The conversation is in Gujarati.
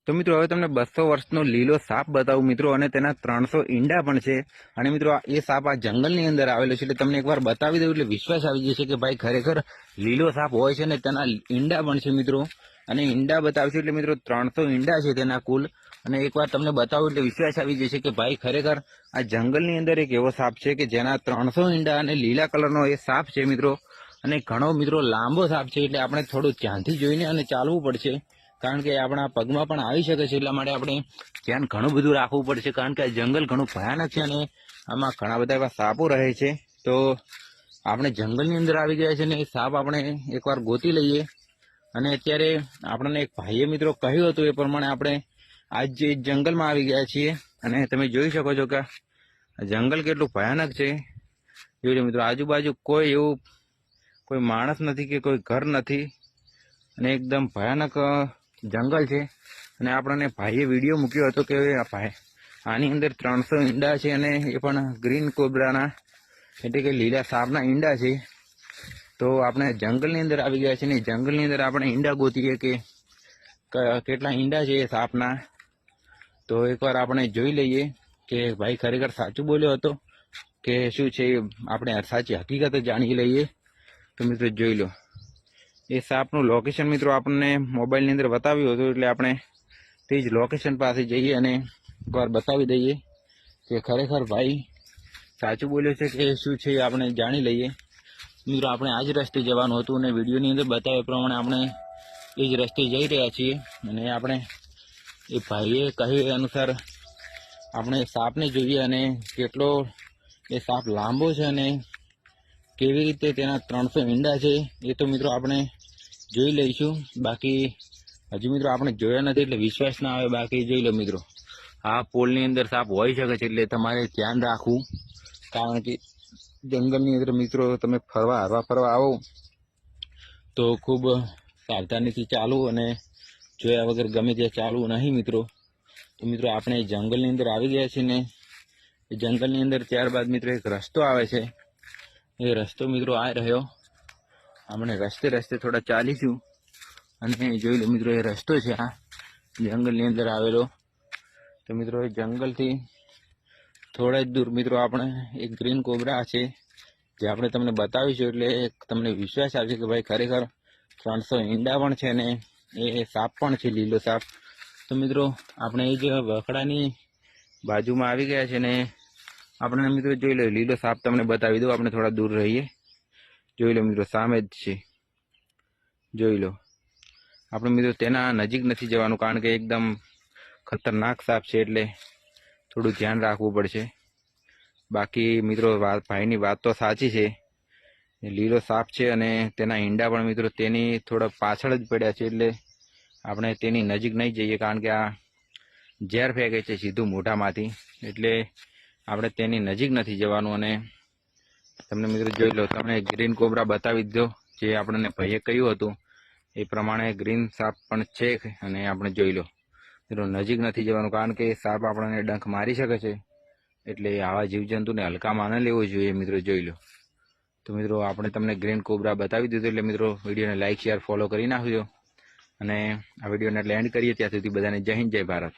તો મિત્રો હવે તમને 200 વર્ષનો લીલો સાપ બતાવું મિત્રો, અને તેના 300 ઈંડા પણ છે. અને મિત્રો એ સાપ આ જંગલની અંદર આવેલો છે, એટલે તમને એકવાર બતાવી દઉં એટલે વિશ્વાસ આવી જશે કે ભાઈ ખરેખર લીલો સાપ હોય છે ને તેના ઈંડા પણ છે મિત્રો. અને ઈંડા બતાવશું એટલે મિત્રો 300 ઈંડા છે તેના કુલ. અને એકવાર તમને બતાવું એટલે વિશ્વાસ આવી જશે કે ભાઈ ખરેખર આ જંગલની અંદર એક એવો સાપ છે કે જેના 300 ઈંડા અને લીલા કલરનો એ સાપ છે મિત્રો. અને ઘણો મિત્રો લાંબો સાપ છે, એટલે આપણે થોડું ધ્યાનથી જોઈને અને ચાલવું પડશે, કારણ કે આપણા પગમાં પણ આવી શકે છે. એટલા માટે આપણે ધ્યાન ઘણું બધું રાખવું પડશે, કારણ કે આ જંગલ ઘણું ભયાનક છે અને આમાં ઘણા બધા એવા સાપો રહે છે. તો આપણે જંગલની અંદર આવી ગયા છે ને એ સાપ આપણે એકવાર ગોતી લઈએ. અને અત્યારે આપણને એક ભાઈએ મિત્રો કહ્યું હતું એ પ્રમાણે આપણે આજ જે જંગલમાં આવી ગયા છીએ. અને તમે જોઈ શકો છો કે જંગલ કેટલું ભયાનક છે. જોઈ લો મિત્રો, આજુબાજુ કોઈ માણસ નથી કે કોઈ ઘર નથી, અને એકદમ ભયાનક જંગલ છે. અને આપણને ભાઈએ વિડીયો મૂક્યો હતો કે આની અંદર 300 ઈંડા છે, અને એ પણ ગ્રીન કોબ્રાના એટલે કે લીલા સાપના ઈંડા છે. તો આપણે જંગલની અંદર આવી ગયા છે ને જંગલની અંદર આપણે ઈંડા ગોતીએ કે કેટલા ઈંડા છે એ સાપના. તો એકવાર આપણે જોઈ લઈએ કે ભાઈ ખરેખર સાચું બોલ્યો હતો કે શું છે, આપણે સાચી હકીકત જાણી લઈએ. તો મિત્રો જોઈ લો, એ સાપનું લોકેશન મિત્રો આપણને મોબાઈલની અંદર બતાવ્યું હતું, એટલે આપણે તે જ લોકેશન પાસે જઈએ અને એકવાર બતાવી દઈએ કે ખરેખર ભાઈ સાચું બોલ્યો છે કે શું છે એ આપણે જાણી લઈએ. મિત્રો આપણે આ જ રસ્તે જવાનું હતું અને વિડીયોની અંદર બતાવ્યા પ્રમાણે આપણે એ જ રસ્તે જઈ રહ્યા છીએ. અને આપણે એ ભાઈએ કહ્યું અનુસાર આપણે સાપને જોઈએ, અને કેટલો એ સાપ લાંબો છે અને કેવી રીતે તેના 300 ઈંડા છે એ તો મિત્રો આપણે જોઈ લઈશું. બાકી હજુ મિત્રો આપણે જોયા નથી એટલે વિશ્વાસ ના આવે. બાકી જોઈ લો મિત્રો, આ પોલની અંદર સાપ હોઈ શકે છે, એટલે તમારે ધ્યાન રાખવું, કારણ કે જંગલની અંદર મિત્રો તમે હરવા ફરવા આવો તો ખૂબ સાવધાનીથી ચાલવું, અને જોયા વગર ગમે ત્યાં ચાલવું નહીં મિત્રો. તો મિત્રો આપણે જંગલની અંદર આવી ગયા છીએ ને એ જંગલની અંદર ત્યારબાદ મિત્રો એક રસ્તો આવે છે. એ રસ્તો મિત્રો આ રહ્યો. આપણે રસ્તે થોડા ચાલીશું અને જોઈ લો મિત્રો, એ રસ્તો છે આ જંગલની અંદર આવેલો. તો મિત્રો એ જંગલથી થોડા જ દૂર મિત્રો આપણે એક ગ્રીન કોબ્રા છે જે આપણે તમને બતાવીશું, એટલે તમને વિશ્વાસ આવશે કે ભાઈ ખરેખર 300 ઈંડા પણ છે ને એ સાપ પણ છે, લીલો સાપ. તો મિત્રો આપણે એ જ વખડાની બાજુમાં આવી ગયા છે ને આપણે મિત્રો જોઈ લો, લીલો સાપ તમને બતાવી દઉં. આપણે થોડા દૂર રહીએ. જોઈ લો મિત્રો, સામે જ છે, જોઈ લો. આપણે મિત્રો તેના નજીક નથી જવાનું, કારણ કે એકદમ ખતરનાક સાપ છે, એટલે થોડું ધ્યાન રાખવું પડશે. બાકી મિત્રો ભાઈની વાત તો સાચી છે, લીલો સાપ છે અને તેના ઈંડા પણ મિત્રો તેની થોડા પાછળ જ પડ્યા છે, એટલે આપણે તેની નજીક નહીં જઈએ, કારણ કે આ ઝેર ફેંકે છે સીધું મોઢામાંથી, એટલે આપણે તેની નજીક નથી જવાનું. અને તમને મિત્રો જોઈ લો, તમને ગ્રીન કોબ્રા બતાવી દીધો જે આપણને ભાઈએ કહ્યું હતું એ પ્રમાણે ગ્રીન સાપ પણ છે. અને આપણે જોઈ લો મિત્રો, નજીક નથી જવાનું, કારણ કે સાપ આપણને ડંખ મારી શકે છે, એટલે આવા જીવજંતુને હલકામાં ન લેવો જોઈએ મિત્રો. જોઈ લો. તો મિત્રો આપણે તમને ગ્રીન કોબ્રા બતાવી દીધું, એટલે મિત્રો વિડીયોને લાઇક શેર ફોલો કરી નાખજો. અને આ વિડીયોને એટલે એન્ડ કરીએ. ત્યાં સુધી બધાને જય હિન્દ, જય ભારત.